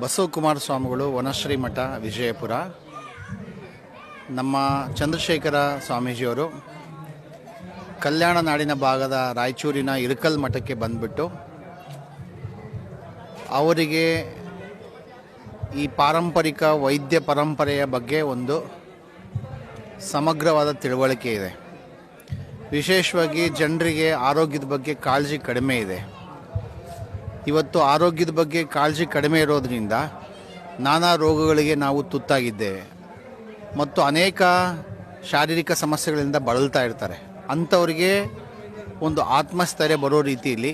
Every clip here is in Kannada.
ಬಸವಕುಮಾರ ಸ್ವಾಮಿಗಳು ವನಶ್ರೀ ಮಠ ವಿಜಯಪುರ. ನಮ್ಮ ಚಂದ್ರಶೇಖರ ಸ್ವಾಮೀಜಿಯವರು ಕಲ್ಯಾಣ ನಾಡಿನ ಭಾಗದ ರಾಯಚೂರಿನ ಇರಕಲ್ ಮಠಕ್ಕೆ ಬಂದುಬಿಟ್ಟು ಅವರಿಗೆ ಈ ಪಾರಂಪರಿಕ ವೈದ್ಯ ಪರಂಪರೆಯ ಬಗ್ಗೆ ಒಂದು ಸಮಗ್ರವಾದ ತಿಳುವಳಿಕೆ ಇದೆ. ವಿಶೇಷವಾಗಿ ಜನರಿಗೆ ಆರೋಗ್ಯದ ಬಗ್ಗೆ ಕಾಳಜಿ ಕಡಿಮೆ ಇದೆ. ಇವತ್ತು ಆರೋಗ್ಯದ ಬಗ್ಗೆ ಕಾಳಜಿ ಕಡಿಮೆ ಇರೋದರಿಂದ ನಾನಾ ರೋಗಗಳಿಗೆ ನಾವು ತುತ್ತಾಗಿದ್ದೇವೆ ಮತ್ತು ಅನೇಕ ಶಾರೀರಿಕ ಸಮಸ್ಯೆಗಳಿಂದ ಬಳಲ್ತಾ ಇರ್ತಾರೆ. ಅಂಥವರಿಗೆ ಒಂದು ಆತ್ಮಸ್ಥೈರ್ಯ ಬರೋ ರೀತಿಯಲ್ಲಿ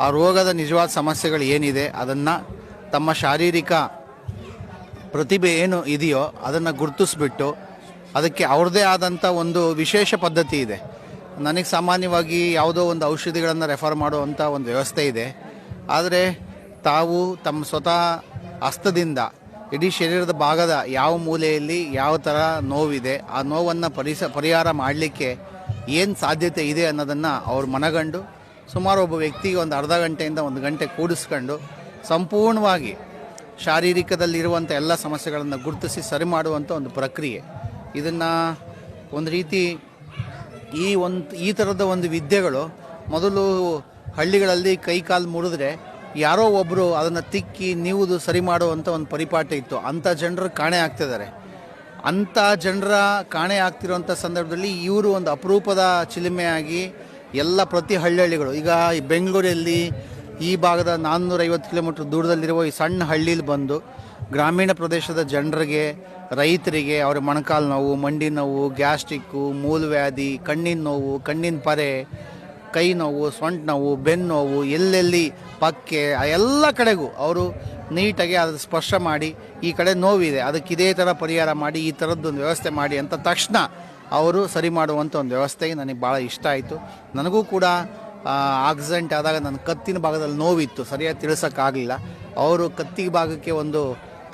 ಆ ರೋಗದ ನಿಜವಾದ ಸಮಸ್ಯೆಗಳು ಏನಿದೆ ಅದನ್ನು ತಮ್ಮ ಶಾರೀರಿಕ ಪ್ರತಿಭೆ ಏನು ಇದೆಯೋ ಅದನ್ನು ಗುರುತಿಸ್ಬಿಟ್ಟು ಅದಕ್ಕೆ ಅವ್ರದ್ದೇ ಆದಂಥ ಒಂದು ವಿಶೇಷ ಪದ್ಧತಿ ಇದೆ. ನನಗೆ ಸಾಮಾನ್ಯವಾಗಿ ಯಾವುದೋ ಒಂದು ಔಷಧಿಗಳನ್ನು ರೆಫರ್ ಮಾಡುವಂಥ ಒಂದು ವ್ಯವಸ್ಥೆ ಇದೆ. ಆದರೆ ತಾವು ತಮ್ಮ ಸ್ವತಃ ಹಸ್ತದಿಂದ ಇಡೀ ಶರೀರದ ಭಾಗದ ಯಾವ ಮೂಲೆಯಲ್ಲಿ ಯಾವ ಥರ ನೋವಿದೆ ಆ ನೋವನ್ನು ಪರಿಹಾರ ಮಾಡಲಿಕ್ಕೆ ಏನು ಸಾಧ್ಯತೆ ಇದೆ ಅನ್ನೋದನ್ನು ಅವ್ರು ಮನಗಂಡು ಸುಮಾರು ಒಬ್ಬ ವ್ಯಕ್ತಿಗೆ ಒಂದು ಅರ್ಧ ಗಂಟೆಯಿಂದ 1 ಗಂಟೆ ಕೂಡಿಸ್ಕೊಂಡು ಸಂಪೂರ್ಣವಾಗಿ ಶಾರೀರಿಕದಲ್ಲಿರುವಂಥ ಎಲ್ಲ ಸಮಸ್ಯೆಗಳನ್ನು ಗುರುತಿಸಿ ಸರಿ ಮಾಡುವಂಥ ಒಂದು ಪ್ರಕ್ರಿಯೆ. ಇದನ್ನು ಒಂದು ರೀತಿ ಈ ಥರದ ಒಂದು ವಿದ್ಯೆಗಳು ಮೊದಲು ಹಳ್ಳಿಗಳಲ್ಲಿ ಕೈ ಕಾಲು ಮುರಿದ್ರೆ ಯಾರೋ ಒಬ್ಬರು ಅದನ್ನು ತಿಕ್ಕಿ ನೀವುದು ಸರಿ ಮಾಡುವಂಥ ಒಂದು ಪರಿಪಾಠ ಇತ್ತು. ಅಂಥ ಜನರು ಕಾಣೆ ಆಗ್ತಿದ್ದಾರೆ. ಅಂಥ ಜನರ ಕಾಣೆ ಆಗ್ತಿರೋಂಥ ಸಂದರ್ಭದಲ್ಲಿ ಇವರು ಒಂದು ಅಪರೂಪದ ಚಿಲುಮೆಯಾಗಿ ಎಲ್ಲ ಪ್ರತಿ ಹಳ್ಳಿಗಳು ಈಗ ಈ ಬೆಂಗಳೂರಲ್ಲಿ ಈ ಭಾಗದ 450 ಕಿಲೋಮೀಟ್ರ್ ದೂರದಲ್ಲಿರುವ ಈ ಸಣ್ಣ ಹಳ್ಳೀಲಿ ಬಂದು ಗ್ರಾಮೀಣ ಪ್ರದೇಶದ ಜನರಿಗೆ, ರೈತರಿಗೆ ಅವರ ಮೊಣಕಾಲು ನೋವು, ಮಂಡಿ ನೋವು, ಗ್ಯಾಸ್ಟ್ರಿಕ್ಕು, ಮೂಲವ್ಯಾಧಿ, ಕಣ್ಣಿನ ನೋವು, ಕಣ್ಣಿನ ಪರೆ, ಕೈ ನೋವು, ಸೊಂಟ ನೋವು, ಬೆನ್ನು ನೋವು, ಎಲ್ಲೆಲ್ಲಿ ಪಕ್ಕೆ ಎಲ್ಲ ಕಡೆಗೂ ಅವರು ನೀಟಾಗಿ ಅದು ಸ್ಪರ್ಶ ಮಾಡಿ ಈ ಕಡೆ ನೋವಿದೆ ಅದಕ್ಕೆ ಇದೇ ಥರ ಪರಿಹಾರ ಮಾಡಿ ಈ ಥರದ್ದೊಂದು ವ್ಯವಸ್ಥೆ ಮಾಡಿ ಅಂತ ತಕ್ಷಣ ಅವರು ಸರಿ ಮಾಡುವಂಥ ಒಂದು ವ್ಯವಸ್ಥೆಗೆ ನನಗೆ ಭಾಳ ಇಷ್ಟ ಆಯಿತು. ನನಗೂ ಕೂಡ ಆಕ್ಸಿಡೆಂಟ್ ಆದಾಗ ನನ್ನ ಕತ್ತಿನ ಭಾಗದಲ್ಲಿ ನೋವಿತ್ತು, ಸರಿಯಾಗಿ ತಿಳಿಸೋಕ್ಕಾಗಲಿಲ್ಲ. ಅವರು ಕತ್ತಿ ಭಾಗಕ್ಕೆ ಒಂದು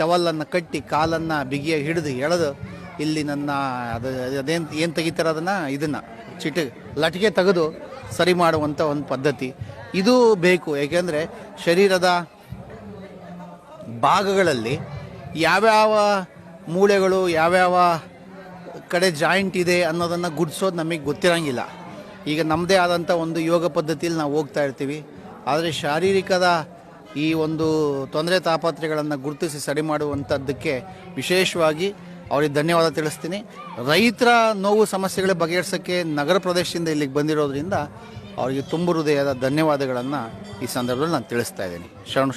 ಟವಲನ್ನು ಕಟ್ಟಿ ಕಾಲನ್ನು ಬಿಗಿಯಾಗಿ ಹಿಡಿದು ಎಳೆದು ಇಲ್ಲಿ ನನ್ನ ಏನು ತೆಗಿತಾರೆ ಇದನ್ನು ಲಟಿಕೆ ತೆಗೆದು ಸರಿ ಮಾಡುವಂಥ ಒಂದು ಪದ್ಧತಿ ಇದು ಬೇಕು. ಏಕೆಂದರೆ ಶರೀರದ ಭಾಗಗಳಲ್ಲಿ ಯಾವ್ಯಾವ ಮೂಳೆಗಳು ಯಾವ್ಯಾವ ಕಡೆ ಜಾಯಿಂಟ್ ಇದೆ ಅನ್ನೋದನ್ನು ಗುರ್ತಿಸೋದು ನಮಗೆ ಗೊತ್ತಿರೋಂಗಿಲ್ಲ. ಈಗ ನಮ್ಮದೇ ಆದಂಥ ಒಂದು ಯೋಗ ಪದ್ಧತಿಯಲ್ಲಿ ನಾವು ಹೋಗ್ತಾ ಇರ್ತೀವಿ. ಆದರೆ ಶಾರೀರಿಕದ ಈ ಒಂದು ತೊಂದರೆ ತಾಪತ್ರೆಗಳನ್ನು ಗುರುತಿಸಿ ಸರಿ ಮಾಡುವಂಥದ್ದಕ್ಕೆ ವಿಶೇಷವಾಗಿ ಅವ್ರಿಗೆ ಧನ್ಯವಾದ ತಿಳಿಸ್ತೀನಿ. ರೈತರ ನೋವು ಸಮಸ್ಯೆಗಳ ಬಗೆಹರಿಸೋಕ್ಕೆ ನಗರ ಪ್ರದೇಶದಿಂದ ಇಲ್ಲಿಗೆ ಬಂದಿರೋದ್ರಿಂದ ಅವರಿಗೆ ತುಂಬ ಹೃದಯದ ಧನ್ಯವಾದಗಳನ್ನು ಈ ಸಂದರ್ಭದಲ್ಲಿ ನಾನು ತಿಳಿಸ್ತಾ ಇದ್ದೀನಿ. ಶರಣ